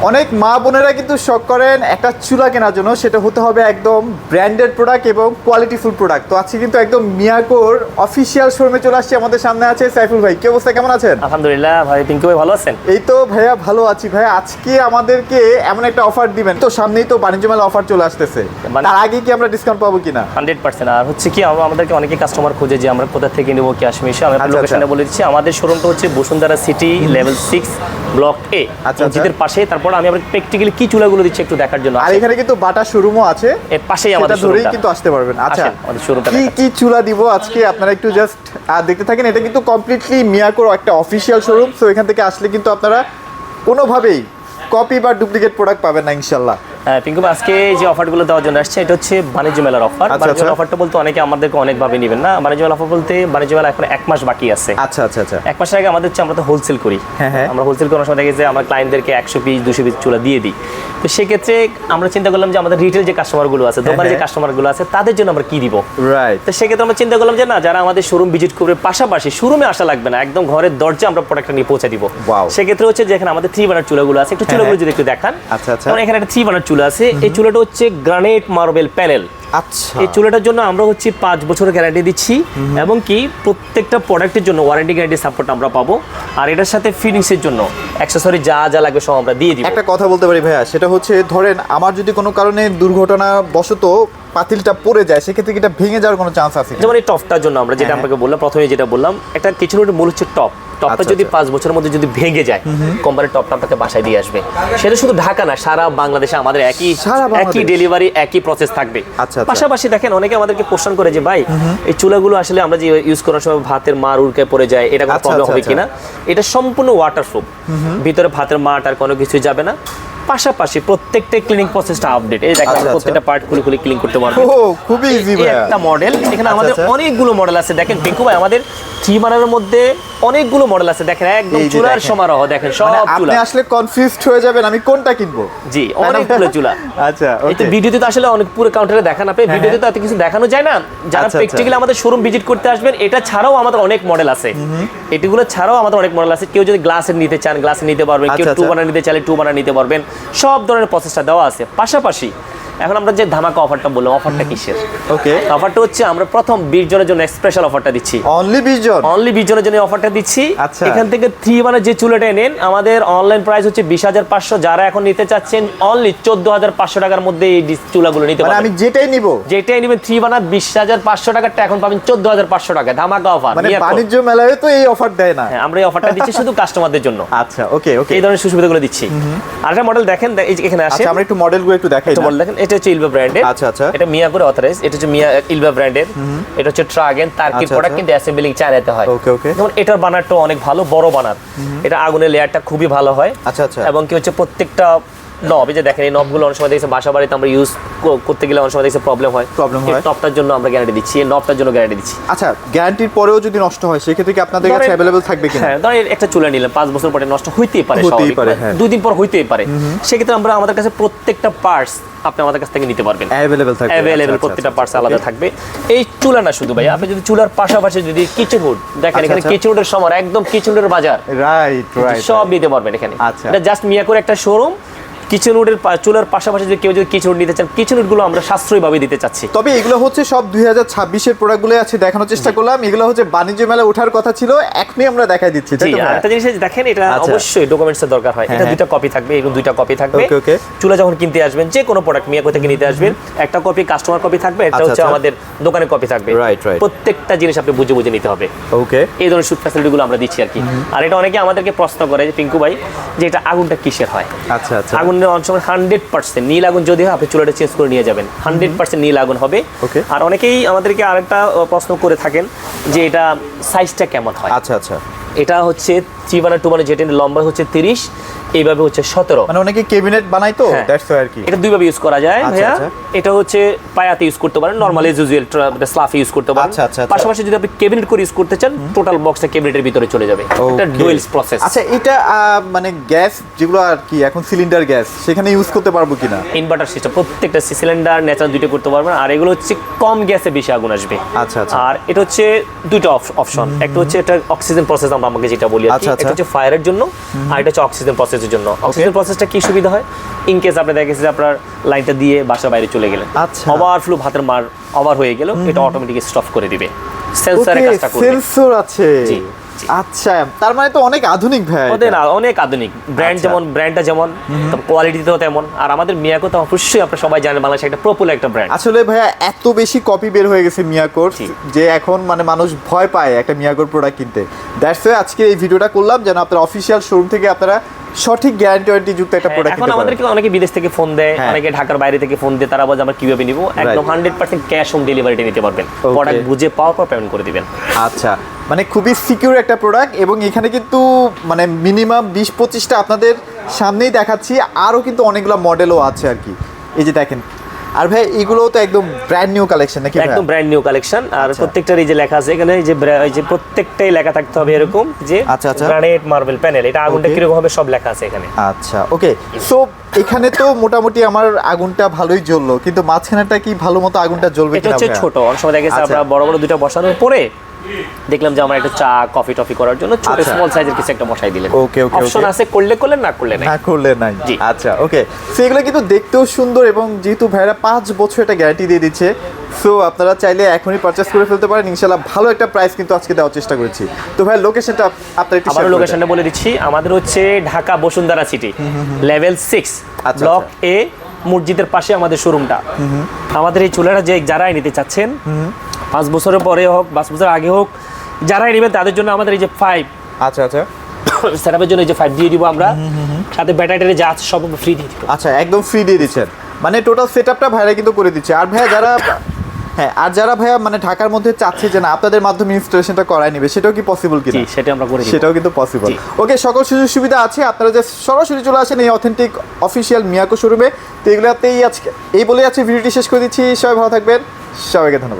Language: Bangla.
অনেক মা বোনেরা কিন্তু শখ করেন একটা চুলা কেনার জন্য, সেটা হতে হবে একদম ব্র্যান্ডেড প্রোডাক্ট এবং কোয়ালিটিফুল প্রোডাক্ট। তো আজকে কিন্তু একদম মিয়াকোর অফিসিয়াল শোরুমে চলে আসছে, আমাদের সামনে আছে সাইফুল ভাই। কি অবস্থা, কেমন আছেন? আলহামদুলিল্লাহ ভাই, পিঙ্কু ভাই ভালো আছেন? এই তো ভাইয়া ভালো আছি। ভাইয়া আজকে আমাদেরকে এমন একটা অফার দিবেন, তো সামনেই তো বাণিজ্য মেলা অফার চলে আসতেছে, তার আগে কি আমরা ডিসকাউন্ট পাবো কিনা? 100%। আর হচ্ছে কি, আমাদেরকে অনেকে কাস্টমার খোঁজে যে আমরা কোথা থেকে নেবো, কি আসবে এসে। আমি লোকেশনটা বলে দিচ্ছি। আমাদের শোরুমটা হচ্ছে বসুন্ধরা সিটি লেভেল 6 ব্লক এ, মসজিদের পাশে। তারপর আমি আপনাকে প্র্যাকটিক্যালি কি চুলাগুলো দিচ্ছি একটু দেখার জন্য। আর এখানে কিন্তু বাটা শোরুমও আছে, এর পাশেই আমাদের শোরুমটা, কিন্তু আসতে পারবেন। আচ্ছা, আমাদের শোরুমটা কি কি চুলা দিব আজকে আপনারা একটু জাস্ট দেখতে থাকেন। এটা কিন্তু কমপ্লিটলি মিয়াকোর একটা অফিসিয়াল শোরুম, সো এখান থেকে আসলে কিন্তু আপনারা কোনোভাবেই কপি বা ডুপ্লিকেট প্রোডাক্ট পাবেন না ইনশাল্লাহ। হ্যাঁ পিঙ্কু, আজকে যে অফারগুলো দেওয়ার জন্য আসছে, এটা হচ্ছে বাণিজ্য মেলার অফার। বাণিজ্য মেলার অফারটা বলতে অনেকে আমাদেরকে অনেকভাবে নেবেন না। বাণিজ্য মেলা অফার বলতে বাণিজ্য মেলা এখন 1 মাস বাকি আছে। আচ্ছা আচ্ছা আচ্ছা, 1 মাস আগে আমাদের হচ্ছে, আমরা তো হোলসেল করি। আমরা হোলসেল করার সময় দেখি যে আমরা ক্লায়েন্টদেরকে 100 পিস 200 পিস চুলা দিয়ে দিই। তো সেক্ষেত্রে আমরা চিন্তা করলাম যে আমাদের রিটেল যে কাস্টমারগুলো আছে, দোকানে যে কাস্টমারগুলো আছে, তাদের জন্য আমরা কি দিব। রাইট। তো সেক্ষেত্রে আমরা চিন্তা করলাম যে না, যারা আমাদের শোরুম ভিজিট করবে, পাশাপাশি শোরুমে আসা লাগবে না, একদম ঘরের দরজা আমরা প্রোডাক্টটা নিয়ে পৌঁছে দিব। সেক্ষেত্রে হচ্ছে যে এখানে আমাদের 3 বার্নার চুলাগুলো আছে, একটু চুলাগুলো যদি একটু দেখান। আচ্ছা আচ্ছা, যেমন এখানে একটা 3 বার্নার চুলা আছে। এই চুলাটা হচ্ছে গ্রানাইট মার্বেল প্যানেল। আচ্ছা, এই চুলাটার জন্য আমরা হচ্ছে 5 বছরের গ্যারান্টি দিচ্ছি, এবং কি প্রত্যেকটা প্রোডাক্টের জন্য ওয়ারেন্টি গ্যারান্টি সাপোর্ট আমরা পাবো। আর এটার সাথে ফিনিশিংয়ের জন্য অ্যাকসেসরি যা যা লাগবে সব আমরা দিয়ে দিব। একটা কথা বলতে পারি ভাইয়া, সেটা হচ্ছে ধরেন আমার যদি কোনো কারণে দুর্ঘটনা বশত পাতিলটা পড়ে যায়, সেক্ষেত্রে কি এটা ভেঙে যাওয়ার কোনো চান্স আছে? যেমন এই টপটার জন্য আমরা যেটা আপনাকে বললাম, প্রথমে যেটা বললাম, একটা কিচেনের মূল হচ্ছে টপটা যদি 5 বছরের মধ্যে যদি ভেঙে যায়, কোম্পানির টপটা আপনাকে বাসায় দিয়ে আসবে। সেটা শুধু ঢাকা না, সারা বাংলাদেশে আমাদের একই ডেলিভারি, একই প্রসেস থাকবে। পাশাপাশি দেখেন, অনেকে আমাদেরকে কোশ্চেন করে যে ভাই, এই চুলাগুলো আসলে আমরা যে ইউজ করার সময় ভাতের মার উড়কে পড়ে যায়, এটা কোনো প্রবলেম হবে কিনা? এটা সম্পূর্ণ ওয়াটারপ্রুফ, ভিতরে ভাতের মার আর কোনো কিছু যাবে না। পাশাপাশি প্রত্যেকটা ক্লিনিং প্রসেসটা আপডেট। এই দেখেন, প্রত্যেকটা পার্ট খুলে খুলে ক্লিন করতে পারবেন। খুবই ইজি ভাই। একটা মডেল, এখানে আমাদের অনেকগুলো মডেল আছে। দেখেন পিঙ্কু ভাই, আমাদের 3 বার্নারের মধ্যে অনেকগুলো মডেল আছে। দেখেন একদম চুলার সমারোহ, দেখেন সব চুলা। আপনি আসলে কনফিউজড হয়ে যাবেন আমি কোনটা কিনবো। জি, অনেকগুলো চুলা। আচ্ছা, এই তো ভিডিওতে তো আসলে অনেক পুরো কাউন্টারে দেখান আপনি, ভিডিওতে তো এত কিছু দেখানো যায় না। যারা প্র্যাকটিক্যালি আমাদের শোরুম ভিজিট করতে আসবেন, এটা ছাড়াও আমাদের অনেক মডেল আছে। এগুলো ছাড়াও আমাদের অনেক মডেল আছে। কেউ যদি গ্লাসের নিতে চান গ্লাসে নিতে পারবেন, কেউ 2 বার্নার নিতে চাইলে 2 বার্নার নিতে পারবেন। সব ধরনের প্রসেসটা দেওয়া আছে। পাশাপাশি এখন আমরা যে ধামাকা অফারটা বললাম, অফারটা কিসের? ওকে, অফারটা হচ্ছে আমরা প্রথম 20 জনের জন্য স্পেশাল অফারটা দিচ্ছি। অনলি 20 জনের জন্য অফারটা দিচ্ছি। আচ্ছা, এখান থেকে 3 বার্নার যে চুলাটা নেন, আমাদের অনলাইন প্রাইস হচ্ছে 20,500। যারা এখন নিতে চাচ্ছেন অনলি 14,500 টাকার মধ্যে এই চুলাগুলো নিতে পারবেন। আমি যেটাই নিব, যেটাই নেবেন 3 বার্নার 20,500 টাকাটা এখন পাবেন 14,500 টাকা। ধামাকা অফার। মানে বাণিজ্য মেলায় তো এই অফার দেয় না। হ্যাঁ, আমরা এই অফারটা দিচ্ছি শুধু কাস্টমারদের জন্য। আচ্ছা, ওকে ওকে, এই ধরনের সুবিধাগুলো দিচ্ছি। আরেকটা মডেল দেখেন, এখানে আসে। আচ্ছা, আমরা একটু মডেলগুলো একটু দেখাই। এটা মডেল দেখেন, এটা হচ্ছে ইলভা ব্র্যান্ডের। আচ্ছা আচ্ছা, এটা মিয়াকোর অথরাইজ। এটা হচ্ছে ইলভা ব্র্যান্ডের। এটা হচ্ছে ট্রাগেন তার্কির প্রোডাক্ট, কিন্তু অ্যাসেম্বলিং চায়নাতে হয়। ওকে ওকে, যেমন এটার বানারটা অনেক ভালো, বড় বানার। এটা আগুনের লেয়ারটা খুবই ভালো হয়। আচ্ছা আচ্ছা, এবং কি হচ্ছে প্রত্যেকটা নব, এই যে দেখেন, এই নবগুলো অনেক সময় দেখছে বাসা বাড়িতে আমরা ইউজ করতে গেলে অনেক সময় দেখছে প্রবলেম হয়। এই টপটার জন্য আমরা গ্যারান্টি দিচ্ছি, এই নবটার জন্য গ্যারান্টি দিচ্ছি। আচ্ছা, গ্যারান্টির পরেও যদি নষ্ট হয়, সেক্ষেত্রে কি আপনাদের কাছে अवेलेबल থাকবে কিনা? হ্যাঁ, ধরেন একটা চুলা নিলাম, 5 বছর পরে নষ্ট হইতেই পারে, 2 দিন পর হইতেই পারে। সেক্ষেত্রে আমরা আমাদের কাছে প্রত্যেকটা পার্টস আপনি আমাদের কাছ থেকে নিতে পারবেন, अवेलेबल থাকবে। अवेलेबल প্রত্যেকটা পার্টস আলাদা থাকবে। এই চুলা না শুধু ভাই, আপনি যদি চুলার পাশাপাশি যদি কিচেন হুড দেখেন, এখানে কিচেন হুডের সমার, একদম কিচেন হুডের বাজার। রাইট রাইট, সব নিতে পারবেন এখানে। আচ্ছা, এটা জাস্ট মিয়াকোর একটা শোরুম। কিচেন উডের চুলার পাশাপাশি যদি কেউ যদি কিচেন উড নিতে চান, কিচেন উডগুলো আমরা সাশ্রয়ীভাবে দিতে চাচ্ছি। তবে এগুলো হচ্ছে সব 2026 এর প্রোডাক্টগুলো আছে, দেখানোর চেষ্টা করলাম। এগুলো হচ্ছে বাণিজ্য মেলা ওঠার কথা ছিল, এখনই আমরা দেখাই দিচ্ছি। একটা জিনিস দেখেন, এটা অবশ্যই ডকুমেন্টসের দরকার হয়। এটা 2টা কপি থাকবে, এরকম 2টা কপি থাকবে। চুলা যখন কিনতে আসবেন, যে কোনো প্রোডাক্ট মিয়াকো থেকে নিতে আসবেন, একটা কপি কাস্টমার কপি থাকবে, এটা হচ্ছে আমাদের দোকানের কপি থাকবে। প্রত্যেকটা জিনিস আপনি বুঝে বুঝে নিতে হবে। ওকে, এই ধরনের সুট ফ্যাসিলিটিগুলো আমরা দিচ্ছি আর কি। আর এটা অনেকে আমাদেরকে প্রশ্ন করে যে পিঙ্কু ভাই, যে এটা আগুনটা কিসের হয়? আচ্ছা আচ্ছা, আগুনের অনেক সময় 100% নীল আগুন যদি হয়, আপনি চুলাটা চেঞ্জ করে নিয়ে যাবেন, 100% নীল আগুন হবে। আর অনেকেই আমাদেরকে আরেকটা প্রশ্ন করে থাকেন যে এটা সাইজটা কেমন হয়। আচ্ছা আচ্ছা, এটা হচ্ছে 3 বার্নার 2 বার্নার, যেটা লম্বা হচ্ছে 30, এইভাবে হচ্ছে 17। মানে অনেকে ক্যাবিনেট বানায় তো, দ্যাটস ওয়াই আর কি। এটা 2 ভাবে ইউজ করা যায় ভাইয়া। এটা হচ্ছে পায়াতে ইউজ করতে পারেন, নরমাল এজ ইউজুয়াল স্লাফ ইউজ করতে পারেন। পাশাপাশি যদি আপনি ক্যাবিনেট করে ইউজ করতে চান, টোটাল বক্সটা ক্যাবিনেটের ভিতরে চলে যাবে। এটা ডুয়াল প্রসেস। আচ্ছা, এটা মানে গ্যাস যেগুলো আর কি এখন সিলিন্ডার গ্যাস, সেখানে ইউজ করতে পারবো কিনা? ইনভার্টার সিস্টেম, প্রত্যেকটা সিলিন্ডার ন্যাচারাল দুইটা করতে পারবেন। আর এগুলো হচ্ছে কম গ্যাসে বেশি আগুন আসবে। আচ্ছা আচ্ছা, আর এটা হচ্ছে 2টা অপশন। একটা হচ্ছে এটা অক্সিজেন প্রসেস, আমরা আমাকে যেটা বলি, এটা হচ্ছে ফায়ারের জন্য, আর এটা হচ্ছে অক্সিজেন প্রসেস প্রসেসের জন্য। অক্সিজেন প্রসেসটা কি সুবিধা হয়, ইন কেস আপনি দেখেছেন যে আপনার লাইনটা দিয়ে বাসার বাইরে চলে গেলেন, আচ্ছা। ওভারফ্লো ভাতের মার ওভার হয়ে গেল, এটা অটোমেটিক স্টপ করে দিবে, সেন্সরে কাজটা করবে। সেন্সর আছে, জি। আচ্ছা, তার মানে তো অনেক আধুনিক ভাই। ওদের অনেক আধুনিক ব্র্যান্ড, যেমন ব্র্যান্ডটা যেমন কোয়ালিটিতেও তেমন। আর আমাদের মিয়াকো তো অবশ্যই আপনারা সবাই জানেন বাংলাদেশে একটা পপুলার একটা ব্র্যান্ড। আসলে ভাইয়া এত বেশি কপি বের হয়ে গেছে মিয়াকোর যে এখন মানে মানুষ ভয় পায় একটা মিয়াকোর প্রোডাক্ট কিনতে। দ্যাটস ওয়াই আজকে এই ভিডিওটা করলাম যেন আপনার অফিসিয়াল শোরুম থেকে আপনারা সঠিক গ্যারান্টি ওয়ারেন্টি যুক্ত একটা প্রোডাক্ট এখন কিনতে পারেন। আমাদেরকে অনেকে বিদেশ থেকে ফোন দেয়, হ্যাঁ। অনেকে ঢাকার বাইরে থেকে ফোন দেয়, তারা বলে আমরা কিভাবে নিব, একদম 100% ক্যাশ অন ডেলিভারিতে নিতে পারবেন, প্রোডাক্ট বুঝে পাওয়ার পর পেমেন্ট করে দিবেন। আচ্ছা, মানে খুবই সিকিউর একটা প্রোডাক্ট এবং এখানে কিন্তু মানে মিনিমাম 20-25টা আপনাদের সামনেই দেখাচ্ছি, আরও কিন্তু অনেকগুলো মডেলও আছে আর কি। এই যে দেখেন, আর ভাই এগুলো তো একদম ব্র্যান্ড নিউ কালেকশন নাকি? একদম ব্র্যান্ড নিউ কালেকশন। আর প্রত্যেকটার এই যে লেখা আছে এখানে, এই যে প্রত্যেকটাই লেখা থাকতে হবে এরকম যে আচ্ছা, আচ্ছা। গ্রানাইট মার্বেল প্যানেল, এটা আগুনটা কিরকম হবে সব লেখা আছে এখানে। আচ্ছা, ওকে। সো এখানে তো মোটামুটি আমার আগুনটা ভালোই জ্বললো, কিন্তু মাঝখানেটা কি ভালো মতো আগুনটা জ্বলবে এটা কিনা? হচ্ছে ছোট, অনেক সময় দেখা গেছে আচ্ছা। আমরা বড় বড় দুটো বসানোর পরে দেখলাম যে আমরা একটা চা কফি টফি করার জন্য ছোট আচ্ছা। স্মল সাইজের কিছু একটা বসাই দিলেন। ওকে, ওকে, অপশন ওকে। আছে, করলে করলেন, না করলে নাই। না করলে নাই। জি। আচ্ছা, ওকে। সো এগুলো কিন্তু দেখতেও সুন্দর এবং যেহেতু ভাইরা 5 বছর এটা গ্যারান্টি দিয়ে দিচ্ছে, সো আপনারা চাইলে এখনই পারচেস করে ফেলতে পারেন ইনশাআল্লাহ। ভালো একটা প্রাইস কিন্তু আজকে দেওয়ার চেষ্টা করেছি। তো ভাই লোকেশনটা আপনার একটু আবার লোকেশনটা বলে দিচ্ছি, আমাদের হচ্ছে ঢাকা বসুন্ধরা সিটি, লেভেল 6, আচ্ছা, ব্লক এ, মসজিদের পাশে আমাদের শোরুমটা। আমাদের এই চুলাটা যে যারাই নিতে চাচ্ছেন, 5 বছরের পরে হোক 5 বছর আগে হোক, যারাই নেবেন তাদের জন্য আমাদের এই যে 5 আচ্ছা, আচ্ছা, সেটআপের জন্য এই যে 5 দিয়ে দিব আমরা, সাথে ব্যাটারি যা আছে সব ফ্রি দিয়ে দিব। আচ্ছা, একদম ফ্রি দিয়ে দিচ্ছেন, মানে টোটাল সেটআপটা ভাইরা কিন্তু করে দিচ্ছে। আর ভাইয়া যারা হ্যাঁ, আর যারা ভাইয়া মানে ঢাকার মধ্যে চাচ্ছে যে না আপনাদের মাধ্যমে ইনস্টলেশনটা করায় নেবে, সেটাও কি পসিবল কিনা? জি, সেটা আমরা করে দিব। সেটাও কিন্তু পসিবল। জি। ওকে, সকল সুযোগ সুবিধা আছে, আপনারা যে সরাসরি চলে আসেন এই অথেন্টিক অফিসিয়াল মিয়াকো শোরুমে। তো এগুলোতেই আজকে এই বলে আছে ভিডিওটি শেষ করে দিচ্ছি। সবাই ভালো থাকবেন, সবাইকে ধন্যবাদ।